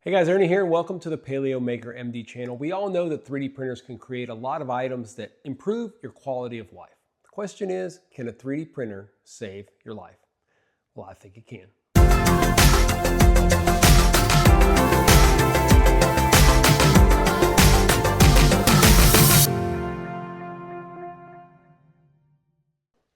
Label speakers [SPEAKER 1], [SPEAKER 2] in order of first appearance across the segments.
[SPEAKER 1] Hey guys, Ernie here and welcome to the Paleo Maker MD channel. We all know that 3D printers can create a lot of items that improve your quality of life. The question is, can a 3D printer save your life? Well, I think it can.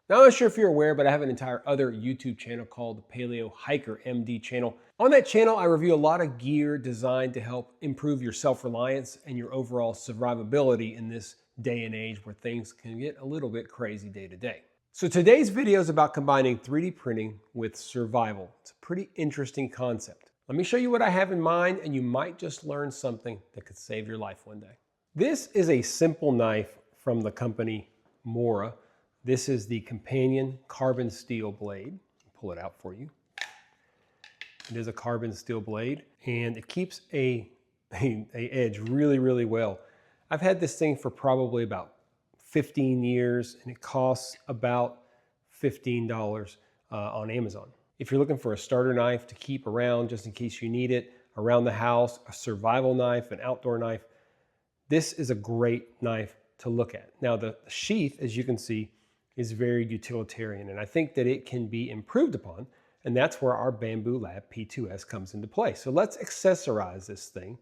[SPEAKER 1] Now, I'm not sure if you're aware, but I have an entire other YouTube channel called the Paleo Hiker MD channel. On that channel, I review a lot of gear designed to help improve your self-reliance and your overall survivability in this day and age where things can get a little bit crazy day to day. So today's video is about combining 3D printing with survival. It's a pretty interesting concept. Let me show you what I have in mind, and you might just learn something that could save your life one day. This is a simple knife from the company Mora. This is the companion carbon steel blade. I'll pull it out for you. It is a carbon steel blade, and it keeps a edge really well. I've had this thing for probably about 15 years, and it costs about $15 on Amazon. If you're looking for a starter knife to keep around just in case you need it around the house, a survival knife, an outdoor knife, this is a great knife to look at. Now the sheath, as you can see, is very utilitarian, and I think that it can be improved upon, and that's where our Bamboo Lab P2S comes into play. So let's accessorize this thing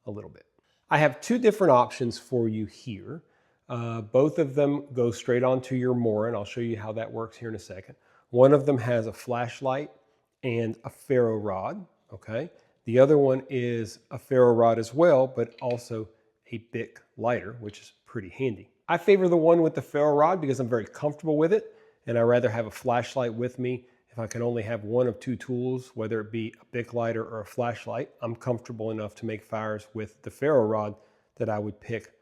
[SPEAKER 1] a little bit. I have two different options for you here. Both of them go straight onto your Mora, and I'll show you how that works here in a second. One of them has a flashlight and a ferro rod, okay? The other one is a ferro rod as well, but also a Bic lighter, which is pretty handy. I favor the one with the ferro rod because I'm very comfortable with it, and I'd rather have a flashlight with me. If I can only have one of two tools, whether it be a Bic lighter or a flashlight, I'm comfortable enough to make fires with the ferro rod that I would pick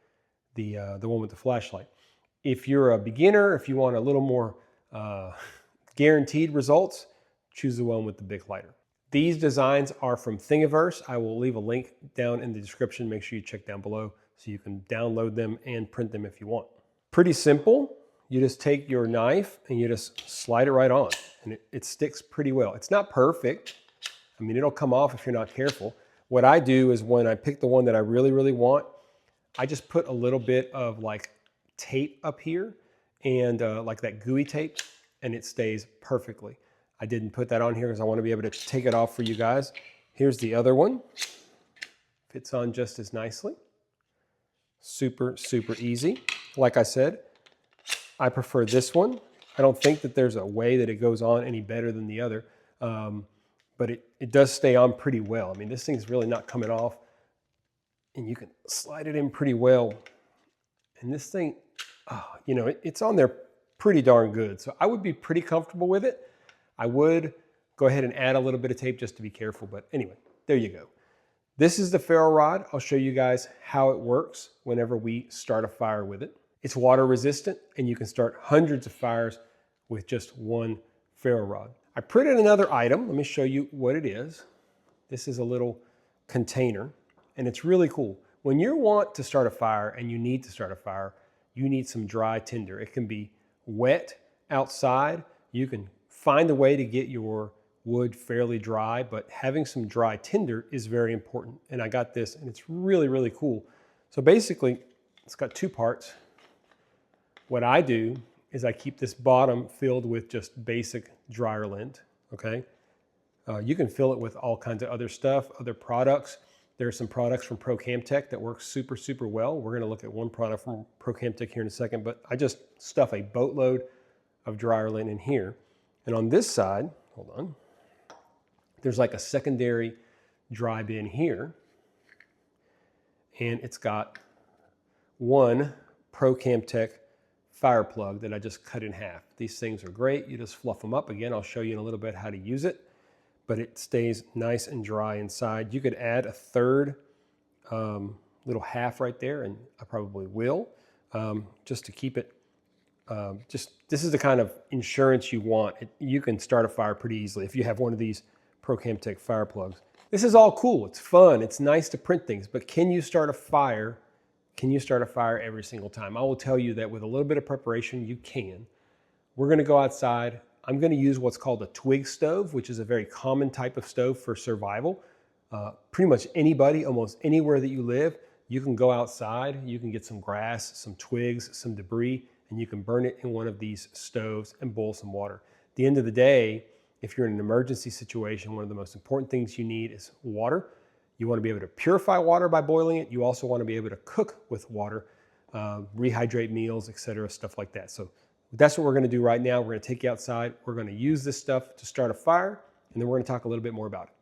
[SPEAKER 1] the one with the flashlight. If you're a beginner, if you want a little more guaranteed results, choose the one with the Bic lighter. These designs are from Thingiverse. I will leave a link down in the description. Make sure you check down below so you can download them and print them if you want. Pretty simple. You just take your knife and you just slide it right on, and it sticks pretty well. It's not perfect. I mean, it'll come off if you're not careful. What I do is when I pick the one that I really want, I just put a little bit of like tape up here and like that gooey tape, and it stays perfectly. I didn't put that on here because I want to be able to take it off for you guys. Here's the other one. Fits on just as nicely. Super easy. Like I said, I prefer this one. I don't think that there's a way that it goes on any better than the other, but it does stay on pretty well. I mean, this thing's really not coming off, and you can slide it in pretty well. And this thing, you know, it's on there pretty darn good. So I would be pretty comfortable with it. I would go ahead and add a little bit of tape just to be careful, but anyway, there you go. This is the ferro rod. I'll show you guys how it works whenever we start a fire with it. It's water resistant, and you can start hundreds of fires with just one ferro rod. I printed another item. Let me show you what it is. This is a little container, and it's really cool. When you want to start a fire and you need to start a fire, you need some dry tinder. It can be wet outside. You can find a way to get your wood fairly dry, but having some dry tinder is very important. And I got this, and it's really cool. So basically, it's got two parts. What I do is I keep this bottom filled with just basic dryer lint, okay? You can fill it with all kinds of other stuff, other products. There are some products from ProCamTech that work super well. We're gonna look at one product from ProCamTech here in a second, but I just stuff a boatload of dryer lint in here. And on this side, hold on, there's like a secondary dry bin here. And it's got one ProCamTech fire plug that I just cut in half. These things are great. You just fluff them up. Again, I'll show you in a little bit how to use it, but it stays nice and dry inside. You could add a third little half right there, and I probably will, just to keep it. This is the kind of insurance you want. You can start a fire pretty easily if you have one of these ProCamTech fire plugs. This is all cool. It's fun. It's nice to print things, but can you start a fire? Can you start a fire every single time? I will tell you that with a little bit of preparation, you can. We're going to go outside. I'm going to use what's called a twig stove, which is a very common type of stove for survival. Pretty much anybody, almost anywhere that you live, you can go outside, you can get some grass, some twigs, some debris, and you can burn it in one of these stoves and boil some water. At the end of the day, if you're in an emergency situation, one of the most important things you need is water. You want to be able to purify water by boiling it. You also want to be able to cook with water, rehydrate meals, etc., stuff like that. So that's what we're going to do right now. We're going to take you outside. We're going to use this stuff to start a fire, and then we're going to talk a little bit more about it.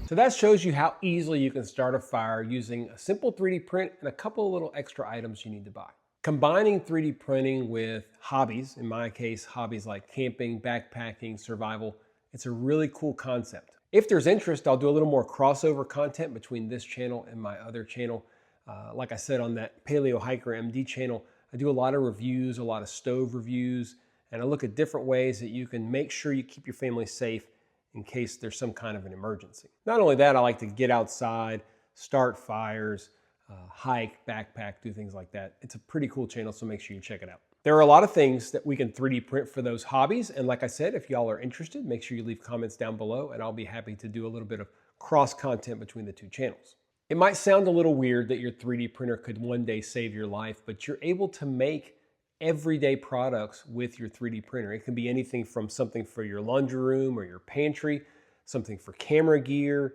[SPEAKER 1] So that shows you how easily you can start a fire using a simple 3D print and a couple of little extra items you need to buy. Combining 3D printing with hobbies, in my case, hobbies like camping, backpacking, survival, it's a really cool concept. If there's interest, I'll do a little more crossover content between this channel and my other channel. Like I said, on that Paleo Hiker MD channel, I do a lot of reviews, a lot of stove reviews, and I look at different ways that you can make sure you keep your family safe in case there's some kind of an emergency. Not only that, I like to get outside, start fires, hike, backpack, do things like that. It's a pretty cool channel, so make sure you check it out. There are a lot of things that we can 3D print for those hobbies, and like I said, if y'all are interested, make sure you leave comments down below, and I'll be happy to do a little bit of cross content between the two channels. It might sound a little weird that your 3D printer could one day save your life, but you're able to make everyday products with your 3D printer. It can be anything from something for your laundry room or your pantry, something for camera gear,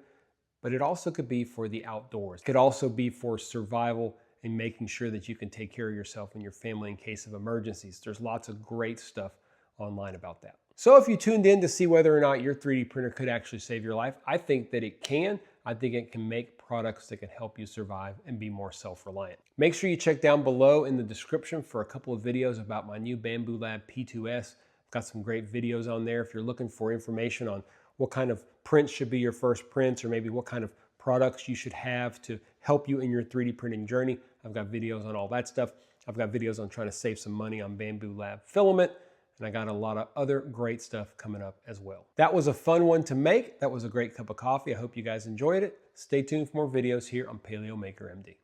[SPEAKER 1] but it also could be for the outdoors. It could also be for survival and making sure that you can take care of yourself and your family in case of emergencies. There's lots of great stuff online about that. So if you tuned in to see whether or not your 3D printer could actually save your life, I think that it can. I think it can make products that can help you survive and be more self-reliant. Make sure you check down below in the description for a couple of videos about my new Bamboo Lab P2S. I've got some great videos on there if you're looking for information on what kind of prints should be your first prints, or maybe what kind of products you should have to help you in your 3D printing journey. I've got videos on all that stuff. I've got videos on trying to save some money on Bamboo Lab filament, and I got a lot of other great stuff coming up as well. That was a fun one to make. That was a great cup of coffee. I hope you guys enjoyed it. Stay tuned for more videos here on Paleo Maker MD.